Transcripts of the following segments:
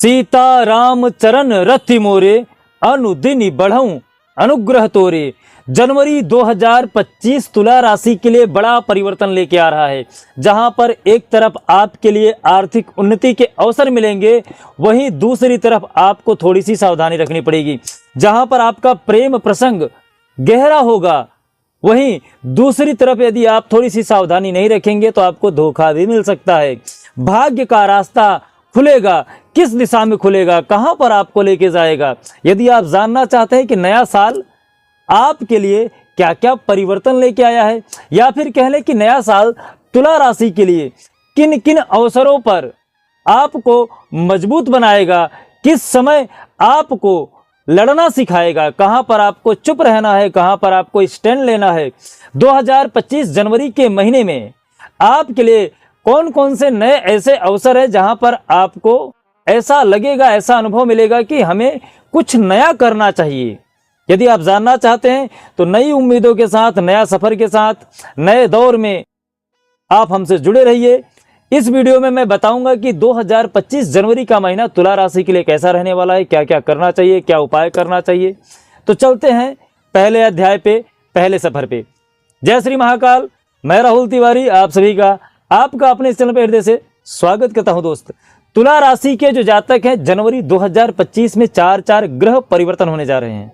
सीता राम चरण रति मोरे, अनुदिन बढ़ऊं अनुग्रह तोरे। जनवरी 2025 तुला राशि के लिए बड़ा परिवर्तन लेके आ रहा है। जहां पर एक तरफ आपके लिए आर्थिक उन्नति के अवसर मिलेंगे, वहीं दूसरी तरफ आपको थोड़ी सी सावधानी रखनी पड़ेगी। जहां पर आपका प्रेम प्रसंग गहरा होगा, वहीं दूसरी तरफ यदि आप थोड़ी सी सावधानी नहीं रखेंगे तो आपको धोखा भी मिल सकता है। भाग्य का रास्ता खुलेगा, किस दिशा में खुलेगा, कहां पर आपको लेके जाएगा। यदि आप जानना चाहते हैं कि नया साल आपके लिए क्या क्या परिवर्तन लेके आया है, या फिर कह लें कि नया साल तुला राशि के लिए किन किन अवसरों पर आपको मजबूत बनाएगा, किस समय आपको लड़ना सिखाएगा, कहां पर आपको चुप रहना है, कहां पर आपको स्टैंड लेना है। 2025 जनवरी के महीने में आपके लिए कौन कौन से नए ऐसे अवसर हैं जहां पर आपको ऐसा लगेगा, ऐसा अनुभव मिलेगा कि हमें कुछ नया करना चाहिए। यदि आप जानना चाहते हैं तो नई उम्मीदों के साथ, नया सफर के साथ, नए दौर में आप हमसे जुड़े रहिए। इस वीडियो में मैं बताऊंगा कि 2025 जनवरी का महीना तुला राशि के लिए कैसा रहने वाला है, क्या क्या करना चाहिए, क्या उपाय करना चाहिए। तो चलते हैं पहले अध्याय पे, पहले सफर पे। जय श्री महाकाल। मैं राहुल तिवारी आप सभी का आपका अपने इस चैनल पर हृदय से स्वागत करता हूं। दोस्त, तुला राशि के जो जातक हैं, जनवरी 2025 में 4 ग्रह परिवर्तन होने जा रहे हैं,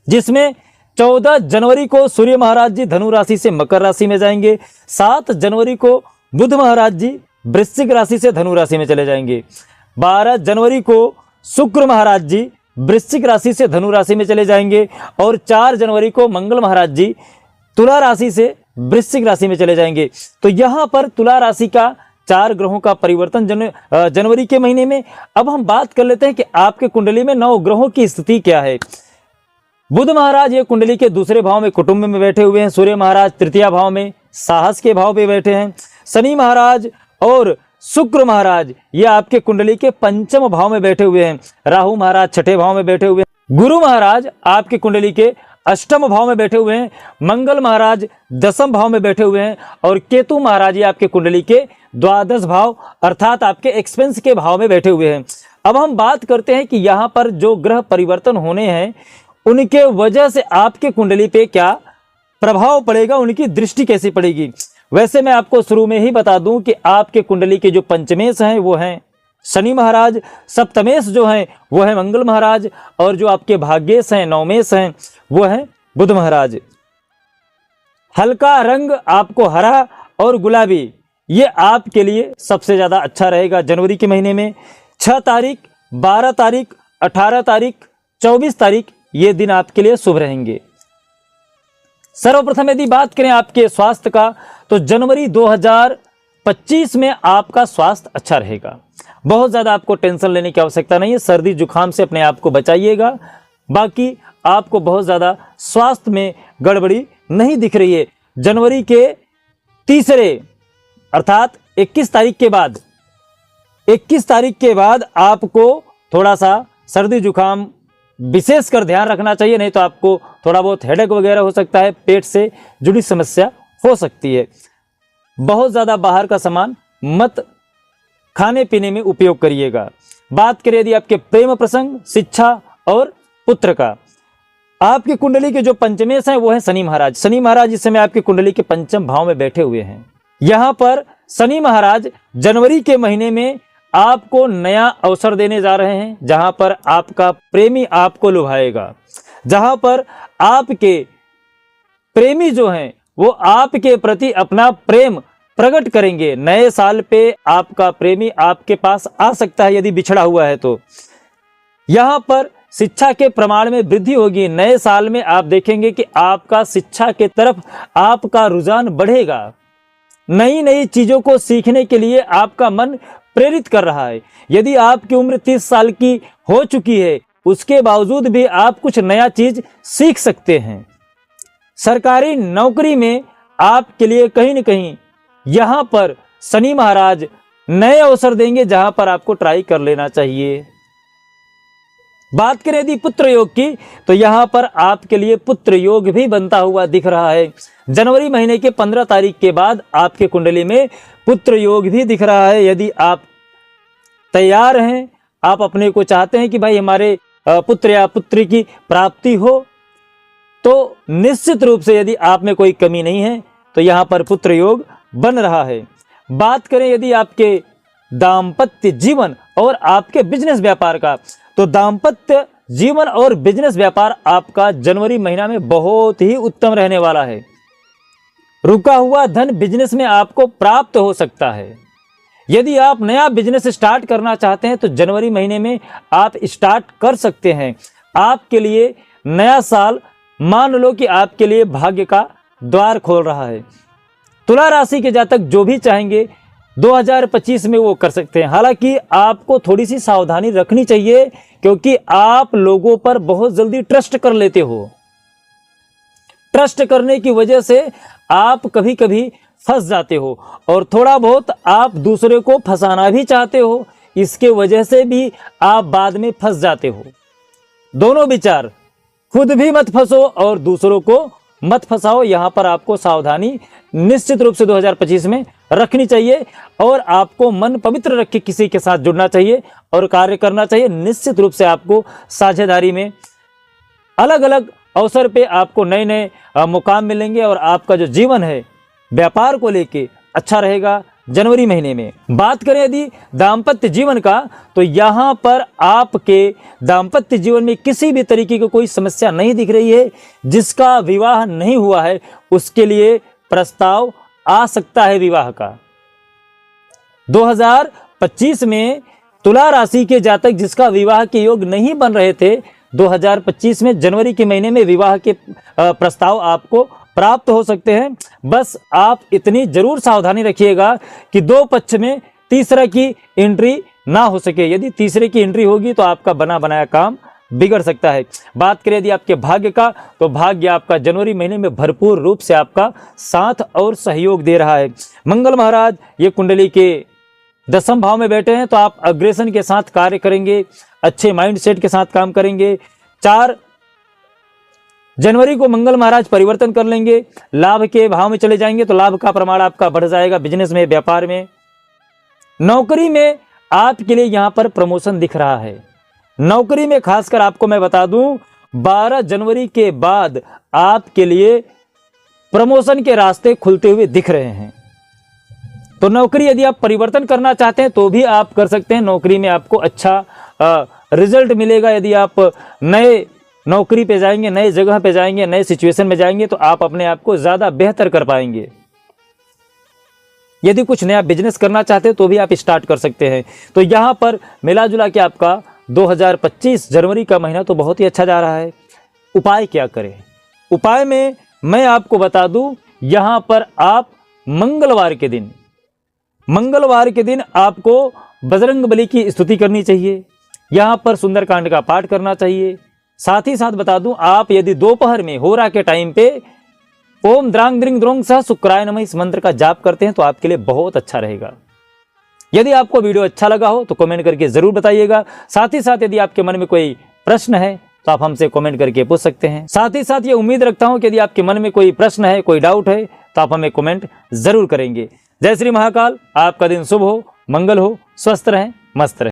जिसमें 14 जनवरी को सूर्य महाराज जी धनु राशि से मकर राशि में जाएंगे। 7 जनवरी को बुध महाराज जी वृश्चिक राशि से धनु राशि में चले जाएंगे। 12 जनवरी को शुक्र महाराज जी वृश्चिक राशि से धनु राशि में चले जाएंगे। और 4 जनवरी को मंगल महाराज जी तुला राशि से वृश्चिक राशि में चले जाएंगे। तो यहां पर तुला राशि का 4 ग्रहों का परिवर्तन जनवरी के महीने में। अब हम बात कर लेते हैं कि आपके कुंडली में 9 ग्रहों की स्थिति क्या है। बुध महाराज ये कुंडली के दूसरे भाव में कुटुंब में बैठे हुए हैं। सूर्य महाराज तृतीय भाव में साहस के भाव पे बैठे हैं। शनि महाराज और शुक्र महाराज ये आपके कुंडली के पंचम भाव में बैठे हुए हैं। राहु महाराज छठे भाव में बैठे हुए हैं। गुरु महाराज आपके कुंडली के अष्टम भाव में बैठे हुए हैं। मंगल महाराज 10वें भाव में बैठे हुए हैं। और केतु महाराज ये आपके कुंडली के 12 भाव अर्थात आपके एक्सपेंस के भाव में बैठे हुए हैं। अब हम बात करते हैं कि यहाँ पर जो ग्रह परिवर्तन होने हैं, उनके वजह से आपके कुंडली पे क्या प्रभाव पड़ेगा, उनकी दृष्टि कैसी पड़ेगी। वैसे मैं आपको शुरू में ही बता दूं कि आपके कुंडली के जो पंचमेश हैं वो हैं शनि महाराज, सप्तमेश जो हैं वो है मंगल महाराज, और जो आपके भाग्येश हैं, नवमेश हैं, वो हैं बुध महाराज। हल्का रंग आपको हरा और गुलाबी ये आपके लिए सबसे ज्यादा अच्छा रहेगा जनवरी के महीने में। 6 तारीख, 12 तारीख, 18 तारीख, 24 तारीख ये दिन आपके लिए शुभ रहेंगे। सर्वप्रथम यदि बात करें आपके स्वास्थ्य का, तो जनवरी 2025 में आपका स्वास्थ्य अच्छा रहेगा। बहुत ज्यादा आपको टेंशन लेने की आवश्यकता नहीं है। सर्दी जुकाम से अपने आप को बचाइएगा। बाकी आपको बहुत ज्यादा स्वास्थ्य में गड़बड़ी नहीं दिख रही है। जनवरी के तीसरे अर्थात 21 तारीख के बाद आपको थोड़ा सा सर्दी जुकाम विशेषकर ध्यान रखना चाहिए, नहीं तो आपको थोड़ा बहुत हेडेक वगैरह हो सकता है, पेट से जुड़ी समस्या हो सकती है। बहुत ज्यादा बाहर का सामान मत खाने पीने में उपयोग करिएगा। बात करें यदि आपके प्रेम प्रसंग, शिक्षा और पुत्र का, आपकी कुंडली के जो पंचमेश हैं वो है शनि महाराज। शनि महाराज इस समय आपकी कुंडली के पंचम भाव में बैठे हुए हैं। यहां पर शनि महाराज जनवरी के महीने में आपको नया अवसर देने जा रहे हैं, जहां पर आपका प्रेमी आपको लुभाएगा, जहां पर आपके प्रेमी जो हैं वो आपके प्रति अपना प्रेम प्रकट करेंगे। नए साल पे आपका प्रेमी आपके पास आ सकता है यदि बिछड़ा हुआ है तो। यहां पर शिक्षा के प्रमाण में वृद्धि होगी। नए साल में आप देखेंगे कि आपका शिक्षा के तरफ आपका रुझान बढ़ेगा। नई नई चीजों को सीखने के लिए आपका मन प्रेरित कर रहा है। यदि आपकी उम्र 30 साल की हो चुकी है, उसके बावजूद भी आप कुछ नया चीज सीख सकते हैं। सरकारी नौकरी में आपके लिए कहीं न कहीं यहां पर शनि महाराज नए अवसर देंगे, जहां पर आपको ट्राई कर लेना चाहिए। बात करें यदि पुत्र योग की, तो यहां पर आपके लिए पुत्र योग भी बनता हुआ दिख रहा है। जनवरी महीने के 15 तारीख के बाद आपके कुंडली में पुत्र योग भी दिख रहा है। यदि आप तैयार हैं, आप अपने को चाहते हैं कि भाई हमारे पुत्र या पुत्री की प्राप्ति हो, तो निश्चित रूप से यदि आप में कोई कमी नहीं है तो यहाँ पर पुत्र योग बन रहा है। बात करें यदि आपके दाम्पत्य जीवन और आपके बिजनेस व्यापार का, तो दाम्पत्य जीवन और बिजनेस व्यापार आपका जनवरी महीना में बहुत ही उत्तम रहने वाला है। रुका हुआ धन बिजनेस में आपको प्राप्त हो सकता है। यदि आप नया बिजनेस स्टार्ट करना चाहते हैं तो जनवरी महीने में आप स्टार्ट कर सकते हैं। आपके लिए नया साल मान लो कि आपके लिए भाग्य का द्वार खोल रहा है। तुला राशि के जातक जो भी चाहेंगे 2025 में वो कर सकते हैं। हालांकि आपको थोड़ी सी सावधानी रखनी चाहिए, क्योंकि आप लोगों पर बहुत जल्दी ट्रस्ट कर लेते हो। ट्रस्ट करने की वजह से आप कभी कभी फंस जाते हो और थोड़ा बहुत आप दूसरे को फंसाना भी चाहते हो, इसके वजह से भी आप बाद में फंस जाते हो। दोनों विचार, खुद भी मत फंसो और दूसरों को मत फंसाओ। यहाँ पर आपको सावधानी निश्चित रूप से 2025 में रखनी चाहिए और आपको मन पवित्र रख के किसी के साथ जुड़ना चाहिए और कार्य करना चाहिए। निश्चित रूप से आपको साझेदारी में अलग अलग अवसर पे आपको नए नए मुकाम मिलेंगे और आपका जो जीवन है व्यापार को लेके अच्छा रहेगा जनवरी महीने में। बात करें यदि दाम्पत्य जीवन का, तो यहाँ पर आपके दाम्पत्य जीवन में किसी भी तरीके की कोई समस्या नहीं दिख रही है। जिसका विवाह नहीं हुआ है उसके लिए प्रस्ताव आ सकता है विवाह का। 2025 में तुला राशि के जातक जिसका विवाह के योग नहीं बन रहे थे, 2025 में जनवरी के महीने में विवाह के प्रस्ताव आपको प्राप्त हो सकते हैं। बस आप इतनी जरूर सावधानी रखिएगा कि दो पक्ष में तीसरा की एंट्री ना हो सके। यदि तीसरे की एंट्री होगी तो आपका बना बनाया काम बिगड़ सकता है। बात करें यदि आपके भाग्य का, तो भाग्य आपका जनवरी महीने में भरपूर रूप से आपका साथ और सहयोग दे रहा है। मंगल महाराज ये कुंडली के 10वें भाव में बैठे हैं, तो आप अग्रेसन के साथ कार्य करेंगे, अच्छे माइंड सेट के साथ काम करेंगे। 4 जनवरी को मंगल महाराज परिवर्तन कर लेंगे, लाभ के भाव में चले जाएंगे, तो लाभ का प्रमाण आपका बढ़ जाएगा बिजनेस में, व्यापार में। नौकरी में आपके लिए यहां पर प्रमोशन दिख रहा है। नौकरी में खासकर आपको मैं बता दूं 12 जनवरी के बाद आपके लिए प्रमोशन के रास्ते खुलते हुए दिख रहे हैं। तो नौकरी यदि आप परिवर्तन करना चाहते हैं तो भी आप कर सकते हैं। नौकरी में आपको अच्छा रिजल्ट मिलेगा। यदि आप नए नौकरी पे जाएंगे, नए जगह पे जाएंगे, नए सिचुएशन में जाएंगे, तो आप अपने आप को ज्यादा बेहतर कर पाएंगे। यदि कुछ नया बिजनेस करना चाहते हैं तो भी आप स्टार्ट कर सकते हैं। तो यहां पर मिला जुला के आपका 2025 जनवरी का महीना तो बहुत ही अच्छा जा रहा है। उपाय क्या करें? उपाय में मैं आपको बता दूं, यहां पर आप मंगलवार के दिन आपको बजरंगबली की स्तुति करनी चाहिए। यहां पर सुंदरकांड का पाठ करना चाहिए। साथ ही साथ बता दूं, आप यदि दोपहर में होरा के टाइम पे ओम द्रांग द्रिंग द्रोंग सह शुक्राय नमः इस मंत्र का जाप करते हैं तो आपके लिए बहुत अच्छा रहेगा। यदि आपको वीडियो अच्छा लगा हो तो कमेंट करके जरूर बताइएगा। साथ ही साथ यदि आपके मन में कोई प्रश्न है तो आप हमसे कमेंट करके पूछ सकते हैं। साथ ही साथ ये उम्मीद रखता हूं कि यदि आपके मन में कोई प्रश्न है, कोई डाउट है, तो आप हमें कमेंट जरूर करेंगे। जय श्री महाकाल। आपका दिन शुभ हो, मंगल हो, स्वस्थ रहें, मस्त रहें।